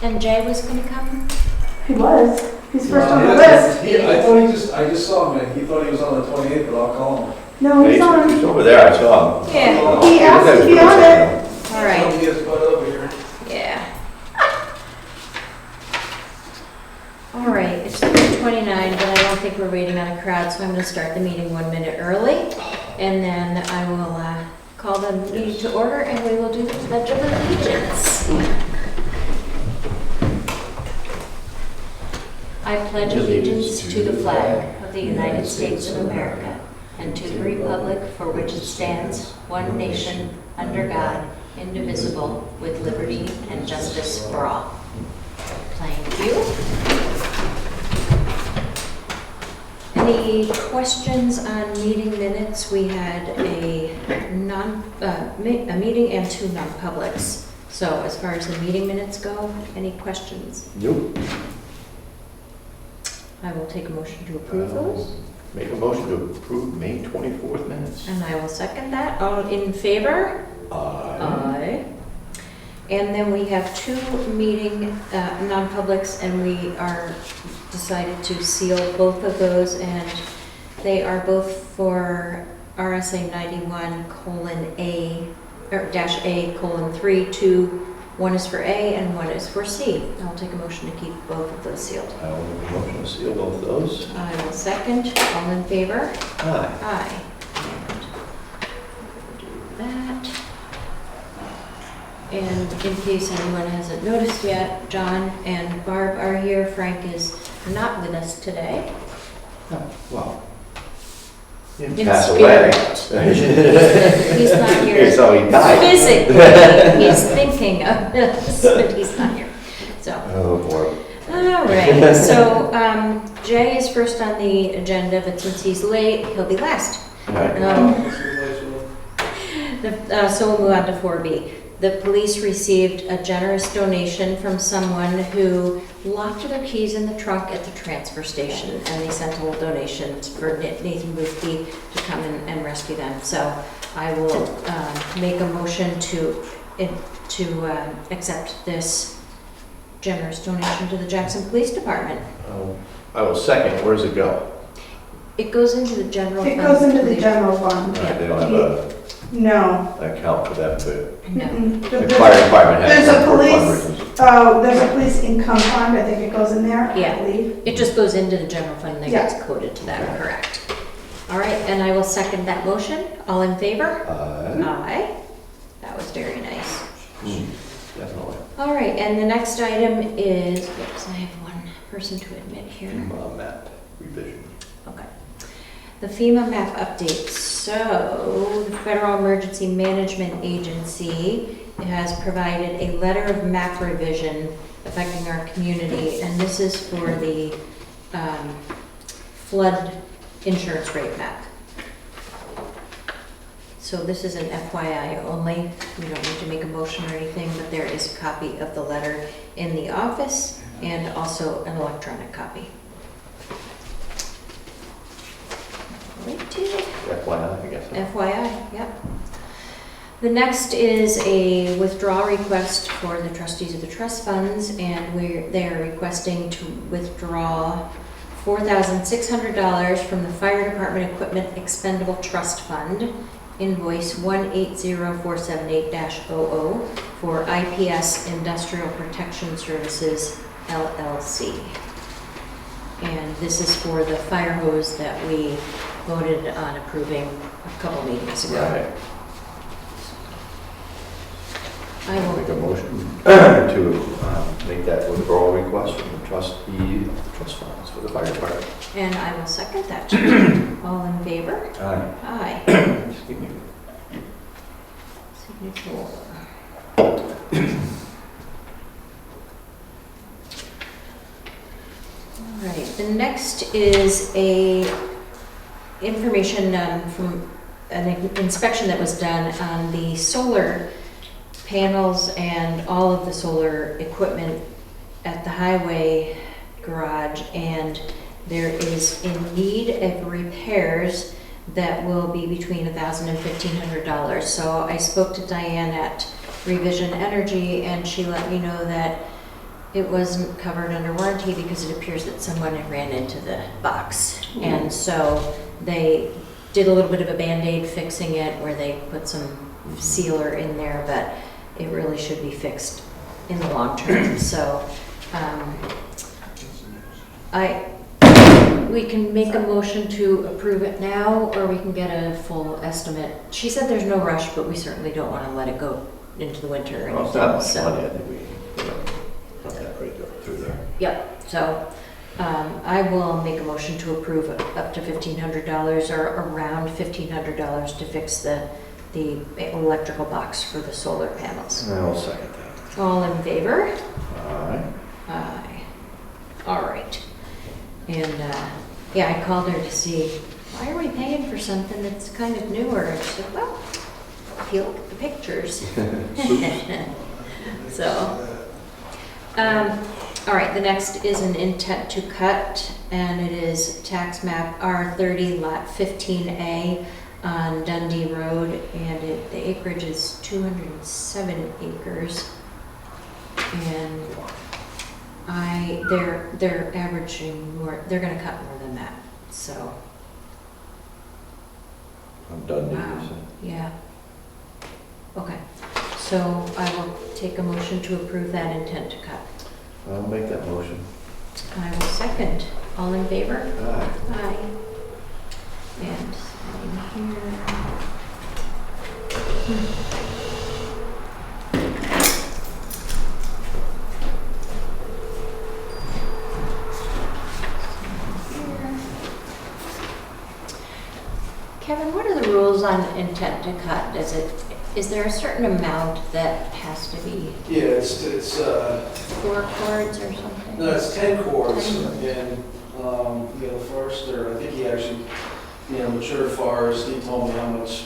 And Jay was gonna come? He was. He's first on the list. I just saw him, he thought he was on the 28th, but I'll call him. No, he's on. He's over there, I saw him. Yeah. He asked to be on it. All right. He is butt over here. Yeah. All right, it's 3:29, but I don't think we're waiting on a crowd, so I'm gonna start the meeting 1 minute early. And then I will call the meeting to order and we will do the Pledge of Allegiance. I pledge allegiance to the flag of the United States of America and to the republic for which it stands, one nation, under God, indivisible, with liberty and justice for all. Thank you. Any questions on meeting minutes? We had a meeting and 2 non-publics. So as far as the meeting minutes go, any questions? Nope. I will take a motion to approve those. Make a motion to approve May 24th minutes. And I will second that. All in favor? Aye. And then we have 2 meeting non-publics, and we are decided to seal both of those, and they are both for RSA 91:A or -A:3, 1 is for A and 1 is for C. I'll take a motion to keep both of those sealed. I will make a motion to seal both of those. I will second. All in favor? Aye. Aye. Do that. And in case anyone hasn't noticed yet, John and Barb are here. Frank is not with us today. Oh, well. He didn't In pass spirit. away. He's not here. So he died. Physically, he's thinking of this, but he's not here. So, Oh, boy. all right. So Jay is first on the agenda, but since he's late, he'll be last. All right. So we'll move on to 4B. The police received a generous donation from someone who locked their keys in the trunk at the transfer station, and they sent a little donation for Nathan Boothby to come and rescue them. So I will make a motion to accept this generous donation to the Jackson Police Department. I will second. Where does it go? It goes into the general fund. It goes into the general fund. Yeah. They don't have No. an account for that, but No. the fire department has. There's a for police, fundraisers. there's a police income fund, I think it goes in there, Yeah. I believe. It just goes into the general fund and Yeah. gets coded to that, correct. All right, and I will second that motion. All in favor? Aye. That was very nice. Definitely. All right, and the next item is, oops, I have one person to admit here. Map revision. Okay. The FEMA map update. So the Federal Emergency Management Agency has provided a letter of map revision affecting our community, and this is for the flood insurance rate map. So this is an FYI only. We don't need to make a motion or anything, but there is a copy of the letter in the office and also an electronic copy. FYI, I guess. FYI, yep. The next is a withdrawal request for the trustees of the trust funds, and they're requesting to withdraw $4,600 from the Fire Department Equipment Expendable Trust Fund, invoice 180478-00 for IPS Industrial Protection Services, LLC. And this is for the fire hose that we voted on approving a couple meetings ago. Right. I will Make a motion to make that withdrawal request from the trustee of the trust funds for the fire department. And I will second that. All in favor? Aye. Aye. Excuse me. Signature. All right, the next is information from an inspection that was done on the solar panels and all of the solar equipment at the highway garage, and there is in need of repairs that will be between $1,000 and $1,500. So I spoke to Diane at Revision Energy, and she let me know that it wasn't covered under warranty because it appears that someone had ran into the box. And so they did a little bit of a Band-Aid fixing it where they put some sealer in there, but it really should be fixed in the long term. So we can make a motion to approve it now, or we can get a full estimate. She said there's no rush, but we certainly don't want to let it go into the winter or Well, it's not anything. much money, I think we, got that right through there. Yep, so I will make a motion to approve up to $1,500 or around $1,500 to fix the electrical box for the solar panels. I'll second that. All in favor? Aye. Aye. All right. And yeah, I called her to see, why are we paying for something that's kind of newer? And she said, well, if you look at the pictures. So, all right, the next is an intent to cut, and it is tax map R30 lot 15A on Dundee Road, and the acreage is 207 acres. And they're averaging more, they're gonna cut more than that, so. I'm done, Wow. you said. Yeah. Okay, so I will take a motion to approve that intent to cut. I'll make that motion. I will second. All in favor? Aye. Aye. And sign here. Kevin, what are the rules on intent to cut? Is there a certain amount that has to be Yeah, it's 4 cords or something? no, it's 10 cords, 10. and, the forester, I think he actually, mature forest, he told me how much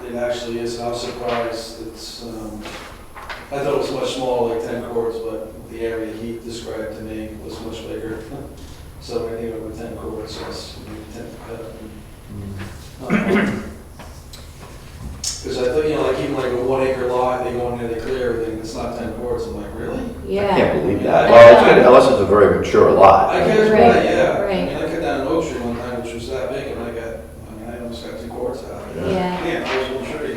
it actually is, and I was surprised, it's, I thought it was much smaller, like 10 cords, but the area he described to me was much bigger. So I think it was 10 cords, so it's 10 to cut. Because I thought, like even like a 1 acre lot, they go in there, they clear everything, it's not 10 cords, I'm like, really? Yeah. I can't believe that. Well, it's good, unless it's a very mature lot. I guess, Right, right, yeah. right. I mean, I cut down an oak tree one time, which was that big, and I almost got 2 cords out of it. Yeah. Yeah, it was one tree.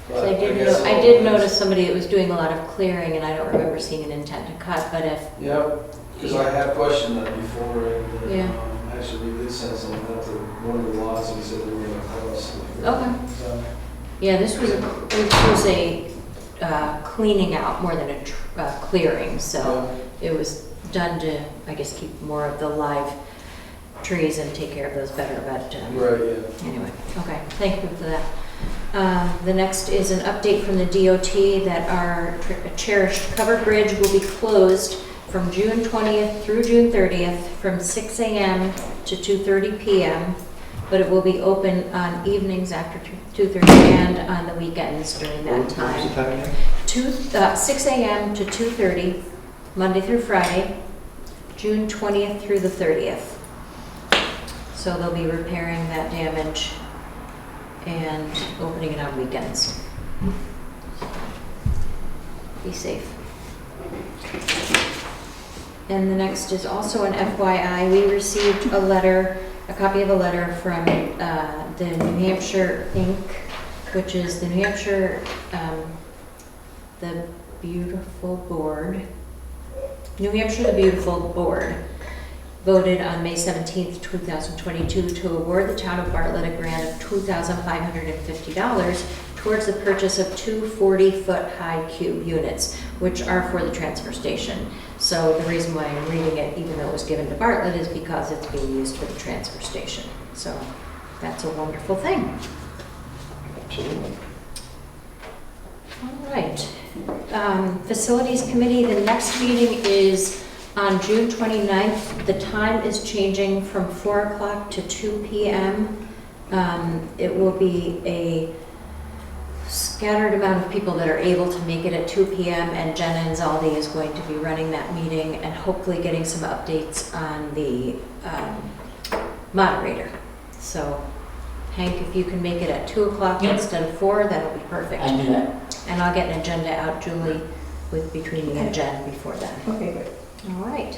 So But I did, guess I all did it is- notice somebody that was doing a lot of clearing, and I don't remember seeing an intent to cut, but if, Yep, because I had questioned that before, and Yeah. actually we did send someone up to one of the lots, and he said they were going to tell us. Okay. So, yeah, this was a cleaning out more than a clearing, so yeah. it was done to, I guess, keep more of the live trees and take care of those better, but Right, yeah. anyway, okay, thank you for that. The next is an update from the DOT that our cherished covered bridge will be closed from June 20th through June 30th from 6 a.m. to 2:30 p.m., but it will be open on evenings after 2:30 and on the weekends during that What's the time. time again? 6 a.m. to 2:30, Monday through Friday, June 20th through the 30th. So they'll be repairing that damage and opening it on weekends. Be safe. And the next is also an FYI. We received a copy of a letter from the New Hampshire Inc., which is the New Hampshire, the Beautiful Board. New Hampshire the Beautiful Board voted on May 17th, 2022 to award the town of Bartlett a grant of $2,550 towards the purchase of 2 40-foot high cube units, which are for the transfer station. So the reason why I'm reading it, even though it was given to Bartlett, is because it's being used for the transfer station. So that's a wonderful thing. Absolutely. All right. Facilities Committee, the next meeting is on June 29th. The time is changing from 4 o'clock to 2 p.m. It will be a scattered amount of people that are able to make it at 2 p.m. and Jen Anzaldi is going to be running that meeting and hopefully getting some updates on the moderator. So Hank, if you can make it at 2 o'clock Yep. instead of 4, that'll be perfect. I do that. And I'll get an agenda out, Julie, with between me and Jen before then. Okay, good. All right.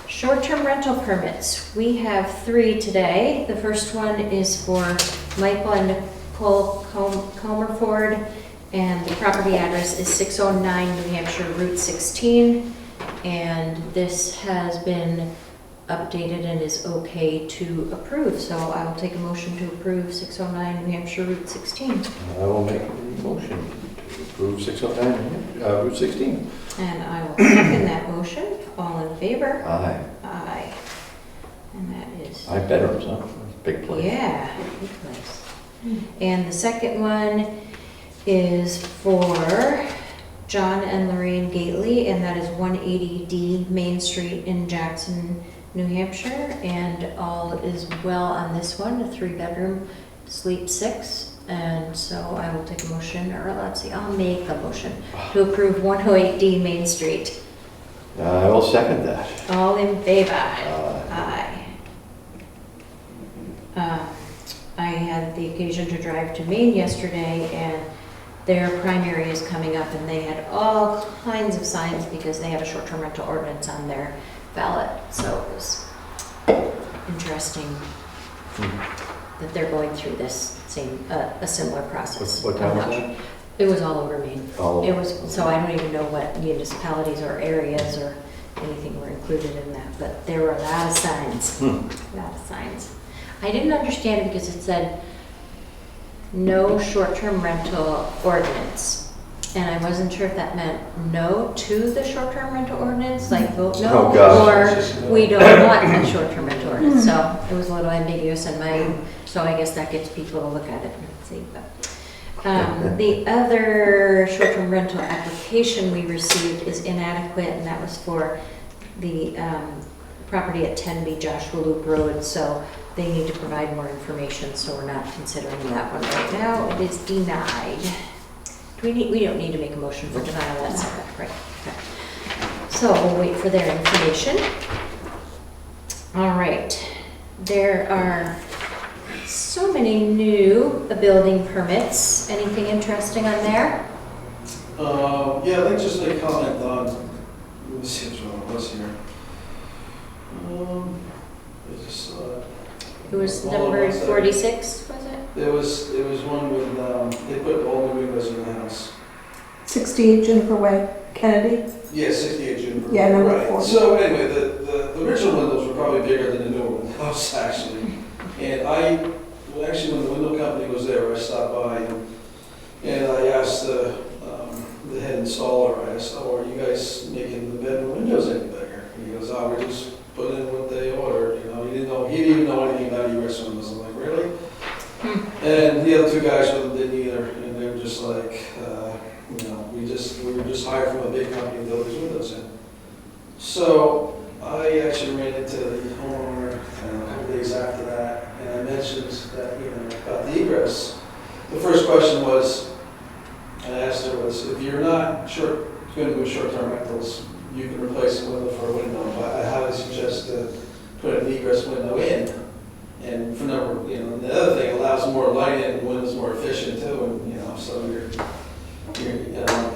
Short-term rental permits. We have 3 today. The first one is for Michael and Nicole Comerford, and the property address is 609 New Hampshire Route 16. And this has been updated and is okay to approve. So I will take a motion to approve 609 New Hampshire Route 16. I will make a motion to approve 609, Route 16. And I will second that motion. All in favor? Aye. Aye. And that is... Aye, Bedrooms, huh? Big place. Yeah, big place. And the second one is for John and Lorraine Gately, and that is 180D Main Street in Jackson, New Hampshire. And all is well on this one, a 3-bedroom, sleep 6. And so I will take a motion, or let's see, I'll make a motion to approve 108D Main Street. I will second that. All in favor? Aye. Aye. I had the occasion to drive to Maine yesterday, and their primary is coming up, and they had all kinds of signs because they have a short-term rental ordinance on their ballot. So it was interesting that they're going through this a similar process. What town was that? It was all over Maine. All It over. was, so I don't even know what municipalities or areas or anything were included in that, but there were a lot of signs. A lot of signs. I didn't understand it because it said no short-term rental ordinance. And I wasn't sure if that meant no to the short-term rental ordinance, like vote no, Oh, gosh. or we don't want a short-term rental ordinance. So it was a little ambiguous in my, so I guess that gets people to look at it and see. But the other short-term rental application we received is inadequate, and that was for the property at 10B Joshua Loop Road. So they need to provide more information, so we're not considering that one right now. It is denied. We don't need to make a motion for denial, that's right. Okay. So we'll wait for their information. All right, there are so many new building permits. Anything interesting on there? Yeah, I think just a comment on, let me see which one it was here. I just saw it. It was Hold on number one second. 46, was it? There was one with, they put all the windows in the house. 60 Juniper Way, Kennedy. Yeah, 68 Juniper. Yeah, number Right. 4. So anyway, the original windows were probably bigger than the newer windows, actually. And actually, when the window company was there, I stopped by and I asked the head installer, I asked, oh, are you guys making the bedroom windows any bigger? And he goes, oh, we're just putting in what they ordered. You know, he didn't even know anything about US windows. I'm like, really? And the other 2 guys with him didn't either, and they were just like, you know, we were just hired from a big company to build these windows in. So I actually ran into the homeowner a couple days after that, and I mentioned that, you know, about the egress. The first question I asked her was, if you're not going to do short-term rentals, you can replace a window for a window. But I highly suggest to put an egress window in. And for number, you know, the other thing, it allows more light in, the window's more efficient too, and, you know, so you're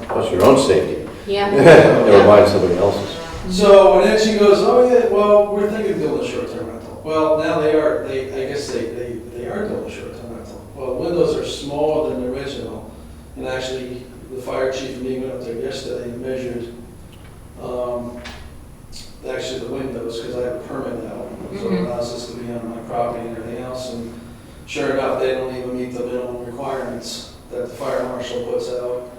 Plus your own safety. Yeah. Never mind somebody else's. So, and then she goes, oh yeah, well, we're thinking of doing a short-term rental. Well, now I guess they are doing a short-term rental. Well, the windows are smaller than the original, and actually, the fire chief being up there yesterday measured, actually the windows, because I have a permit now, so it allows us to be on my property and everything else, and sure enough, they don't even meet the minimum requirements that the fire marshal puts out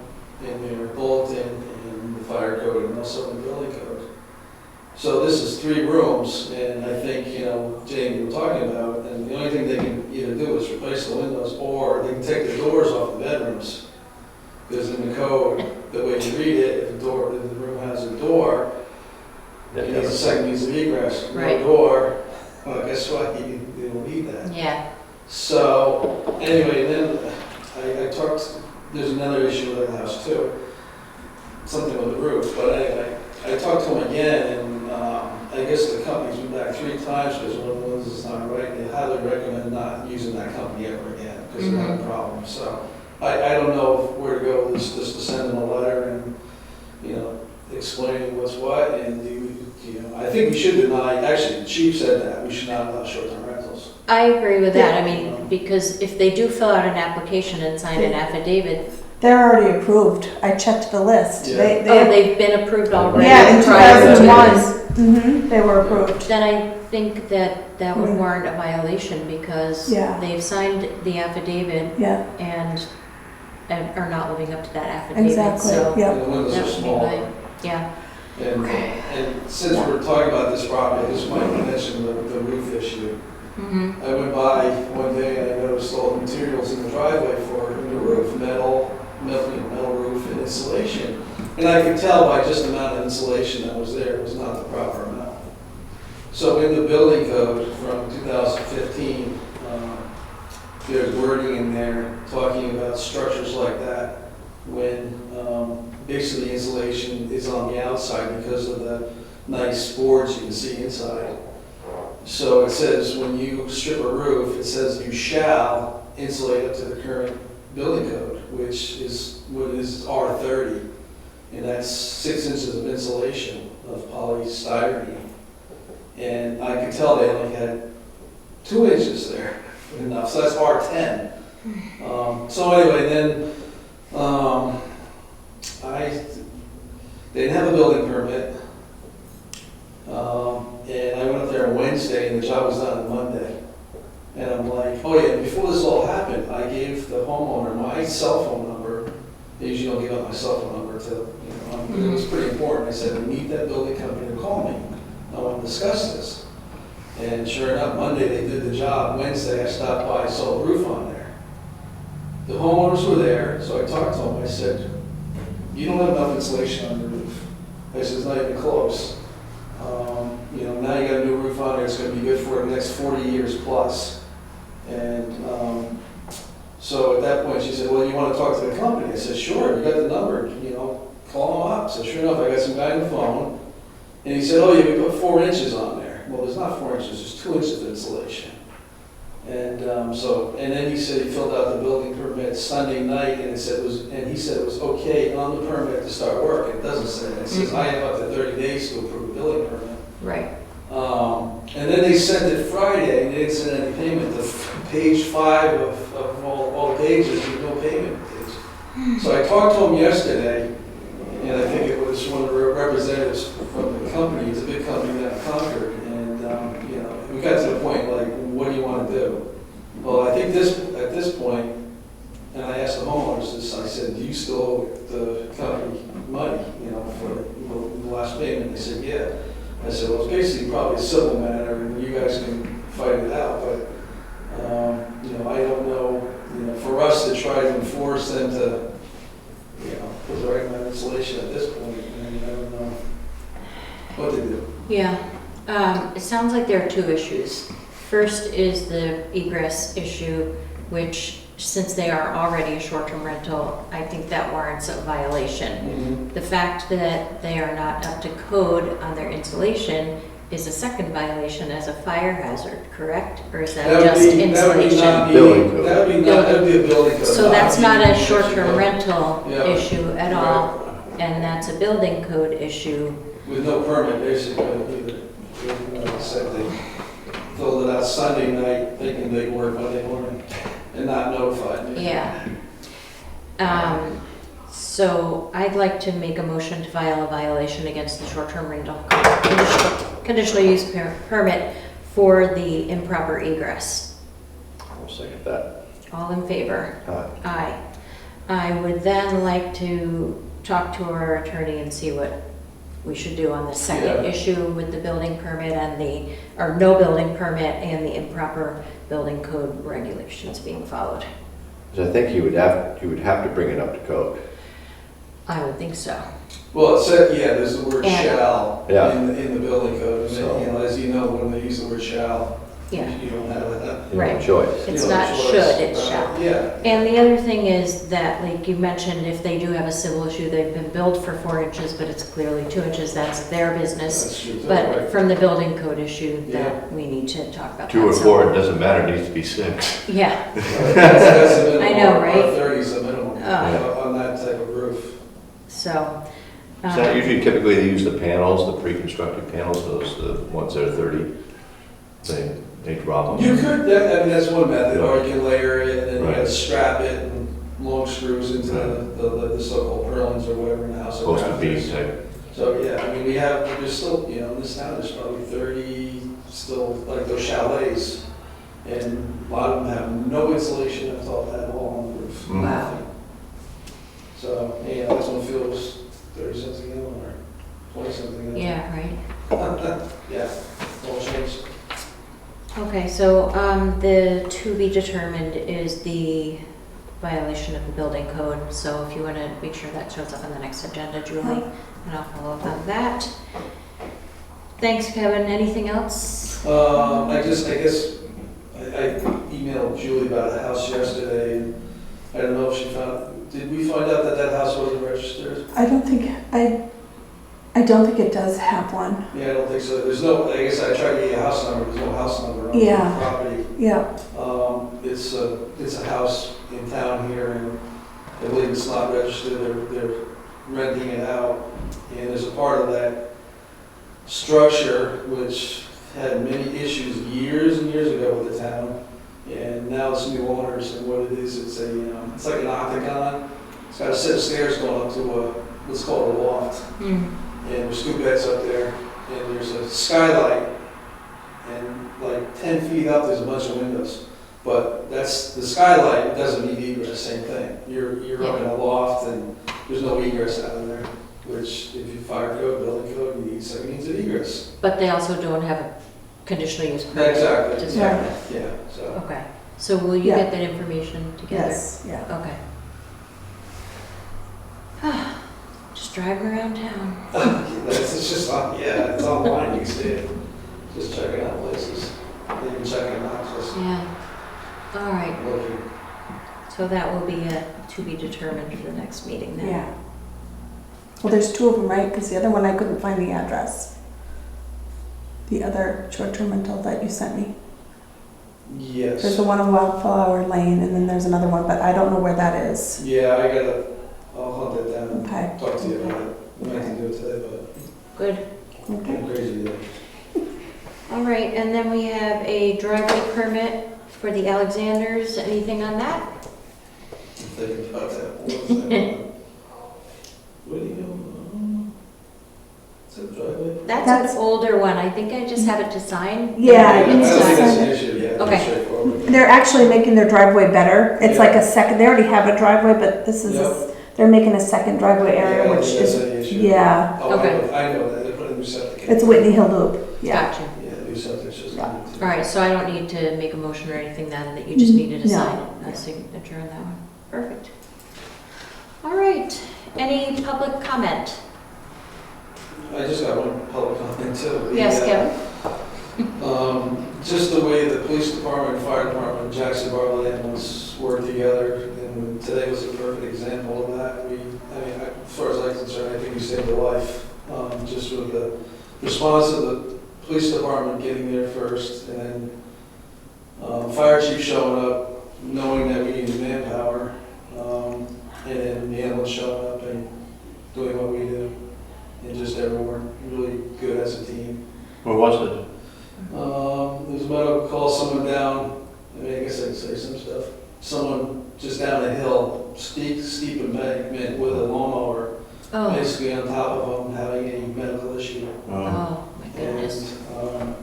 in their bulletin, in the fire code, and also in the building code. So this is 3 rooms, and I think, you know, Jamie, we're talking about, and the only thing they can either do is replace the windows, or they can take the doors off the bedrooms. Because in the code, the way you read it, if the room has a door, it needs a second piece of egress. Right. No door, well, guess what, you don't need that. Yeah. So, anyway, then I talked, there's another issue with the house too, something with the roof, but anyway, I talked to him again, and I guess the company's been back 3 times because one of the ones is not right. They highly recommend not using that company ever again because they're having problems. So I don't know where to go with this, just to send them a letter and, you explaining what's what, and I think we should deny, actually, the chief said that, we should not allow short-term rentals. I agree with that. I mean, because if they do fill out an application and sign an affidavit, They're already approved. I checked the list. Yeah. they've been approved already. Yeah, in prior to 2001. this. They were approved. Then I think that would warrant a violation because Yeah. they've signed the affidavit Yeah, and are not living up to that affidavit. exactly. So Yeah. And the windows that are would be small. yeah. And since we're talking about this property, I just want to mention the roof issue. Mm-hmm. I went by one day and I noticed all the materials in the driveway for a new roof, metal roof and insulation. And I could tell by just the amount of insulation that was there, it was not the proper amount. So in the building code from 2015, there's wording in there talking about structures like that when basically insulation is on the outside because of the nice boards you can see inside. So it says when you strip a roof, it says you shall insulate up to the current building code, which is what is R30, and that's 6 inches of insulation of polystyrene. And I could tell they only had 2 inches there, enough, so that's R10. So anyway, then they didn't have a building permit. And I went up there on Wednesday and the job was done on Monday. And I'm like, oh yeah, before this all happened, I gave the homeowner my cell phone number. I usually don't give out my cell phone number but it was pretty important. I said, meet that building company and call me. I want to discuss this. And sure enough, Monday they did the job. Wednesday I stopped by, I saw a roof on there. The homeowners were there, so I talked to them. I said, you don't have enough insulation on the roof. I said, it's not even close. Now you got a new roof on there, it's going to be good for the next 40 years plus. And so at that point she said, well, you want to talk to the company? I said, sure, you got the number, call them up. So sure enough, I got some guy on the phone, and he said, oh yeah, we put 4 inches on there. Well, there's not 4 inches, there's 2 inches of insulation. And and then he said he filled out the building permit Sunday night, and he said it was okay on the permit to start work. It doesn't say that. It says I have up to 30 days to approve a building permit. Right. And then they sent it Friday, and they didn't send any payment. Page 5 of all the pages, there's no payment page. So I talked to him yesterday, and I think it was one of the representatives from the company. It's a big company down in Concord, and we got to the point like, what do you want to do? Well, I think at this point, and I asked the homeowners this, I said, do you still owe the company money, for the last payment? They said, yeah. I said, well, it's basically probably a civil matter, and you guys can fight it out, but, I don't know, for us to try to enforce them to, put the right amount of insulation at this point, I don't know what to do. Yeah. It sounds like there are 2 issues. First is the egress issue, which since they are already a short-term rental, I think that warrants a violation. Mm-hmm. The fact that they are not up to code on their insulation is a second violation as a fire hazard, correct? Or is that just insulation? That would be a building code. So that's not a shorter rental Yeah. issue at all, and that's a building code issue. With no permit, basically, like I said, they filled it out Sunday night, thinking they'd work Monday morning, and not notified me. Yeah. So I'd like to make a motion to file a violation against the short-term rental conditional use permit for the improper egress. I'll second that. All in favor? Aye. Aye. I would then like to talk to our attorney and see what we should do on the second Yeah. issue with the building permit and or no building permit and the improper building code regulations being followed. Because I think you would have to bring it up to code. I would think so. Well, it said, there's the word And- shall Yeah. in the building code, and So- then, as you know, when they use the word shall, Yeah. you don't have that. You have Right. a choice. It's You know, not choice. should, it's shall. Yeah. And the other thing is that, like you mentioned, if they do have a civil issue, they've been billed for 4 inches, but it's clearly 2 inches, that's their business. That's true, too, But right. from the building code issue, Yeah. that we need to talk about that. 2 or So- 4, it doesn't matter, it needs to be 6. Yeah, That's the minimum. I know, right? R30 is the minimum Oh. on that type of roof. so, Is that usually typically they use the panels, the pre-constructed panels, those, the ones that are 30? They drop them? You could, I mean, that's one method, or you can layer it, and then you Right. gotta strap it and long screws into the so-called purlins or whatever in the house. Supposed to be type. So, yeah, I mean, there's still, in this town, there's probably 30 still, like those chalets, and a lot of them have no insulation at all on the roof. Mm. Wow. So, yeah, this one feels 30 cents a gallon or 20 cents a gallon. Yeah, right. Yeah, it's all changed. Okay, so the to be determined is the violation of the building code. So if you want to make sure that shows up on the next agenda, Julie, and I'll follow up on that. Thanks, Kevin. Anything else? I guess I emailed Julie about a house yesterday, and I don't know if she did we find out that house wasn't registered? I don't think it does have one. Yeah, I don't think so. There's no, I guess I tried to get a house number, there's no house number on the Yeah. property. Yeah. It's a house in town here, and I believe it's not registered, they're renting it out, and there's a part of that structure which had many issues years and years ago with the town, and now it's new owners, and what it is, it's like an octagon. It's got a set of stairs going up to what's called a loft, and there's two beds up there, and there's a skylight, and like 10 feet up, there's a bunch of windows. But that's, the skylight doesn't need egress, same thing. You're up in a loft, and there's no egress out of there, which if you fire code, building code, you need second means of egress. But they also don't have a conditional use permit. Exactly, to yeah, start with. yeah, so. Okay, so will you Yeah. get that information together? Yes. Yeah. Okay. Just driving around town. It's just, it's online, you can see it. Just checking out places, even checking them out, just Yeah. All right, looking. so that will be to be determined for the next meeting then. Yeah. Well, there's two of them, right? Because the other one I couldn't find the address. The other short-term rental that you sent me. Yes. There's the one on Wildflower Lane, and then there's another one, but I don't know where that is. Yeah, I'll hunt it down and Okay. talk to you about it. I might can do it today, but Good. Okay. I'm crazy today. All right, and then we have a driveway permit for the Alexanders. Anything on that? I'm thinking about that. What was that? What do you know? Is it driveway? That's an older one. I think I just have it to sign. Yeah, I don't it's think just- that's an issue, yeah. Okay. It's straightforward. They're actually making their driveway better. It's Yeah. like a second, they already have a driveway, but this is, Yep. they're making a second driveway Yeah, I area, don't which think that's is, any issue. yeah, Oh, Okay. I know that, they put a new septic in. it's Whitney Hill Loop. Yeah. Gotcha. Yeah, new septic's just. Yeah. All right, so I don't need to make a motion or anything then, that you just needed to No. sign a signature on that one. Perfect. All right, any public comment? I just got one public comment too. Yes, Kevin? Just the way the police department, fire department, Jackson Barley ambulance work together, and today was a perfect example of that. As far as I'm concerned, I think we saved a life, just with the response of the police department getting there first, and then fire chief showing up, knowing that we needed manpower, and then the ambulance showing up and doing what we do, and just everyone really good as a team. Where was it? There's a medical call, someone down, I guess I can say some stuff. Someone just down a hill, steep embankment with a lawnmower, Oh, basically on top of them, having a medical issue. oh, my goodness. And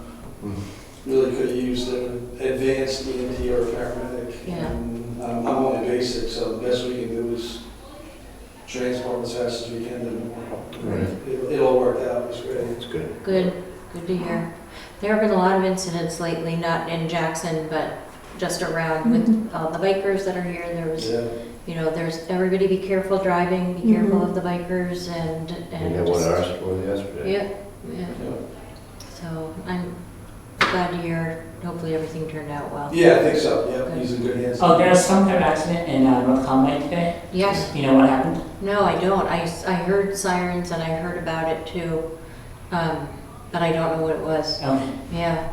really could have used an advanced EMT or a paramedic. Yeah. And I'm only basic, so the best we can do is transport them as fast as we can to the Right. It all worked out, it was great. It's good. Good to hear. There have been a lot of incidents lately, not in Jackson, but just around with all the bikers that are here. There was, Yeah. there's, everybody be careful driving, be careful of the bikers and. We had one at our store yesterday. Yeah, yeah. Yeah. So I'm glad to hear, hopefully everything turned out well. Yeah, I think so, yeah, he's in good hands. Oh, there was some kind of accident in North Conway today? Yes, You know what happened? no, I don't. I heard sirens and I heard about it too, but I don't know what it was. Okay. Yeah,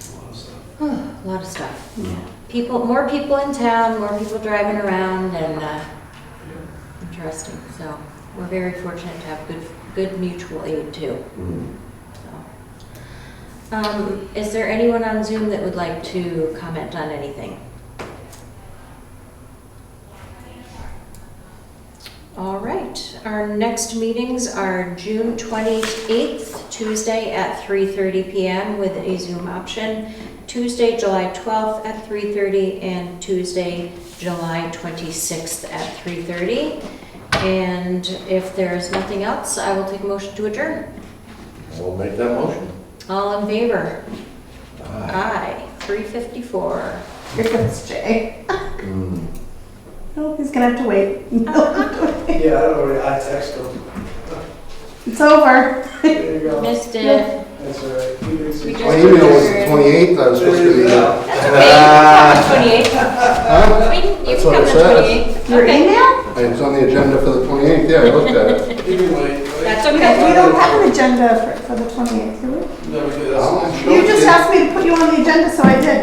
A lot of stuff. a lot of stuff. Yeah. More people in town, more people driving around and interesting, so We're very fortunate to have good mutual aid too. Mhm. Is there anyone on Zoom that would like to comment on anything? All right, our next meetings are June 28th, Tuesday at 3:30 PM with a Zoom option, Tuesday, July 12th at 3:30, and Tuesday, July 26th at 3:30. And if there's nothing else, I will take a motion to adjourn. We'll make that motion. All in favor? Aye. Aye, 3:54. Here comes Jay. Mm. Oh, he's gonna have to wait. Yeah, I don't know, I text them. It's over. There you go. Missed it. That's all right. We just My email was the adjourned. 28th, I was supposed to be there. That's okay, you can come on the 28th. You That's can what come it on the says. 28th. Your Okay. email? It's on the agenda for the 28th, yeah, I looked at it. You can wait. That's We okay. don't have an agenda for the 28th, do we? No, we do, I'm that's. sure You just it- asked me to put you on the agenda, so I did.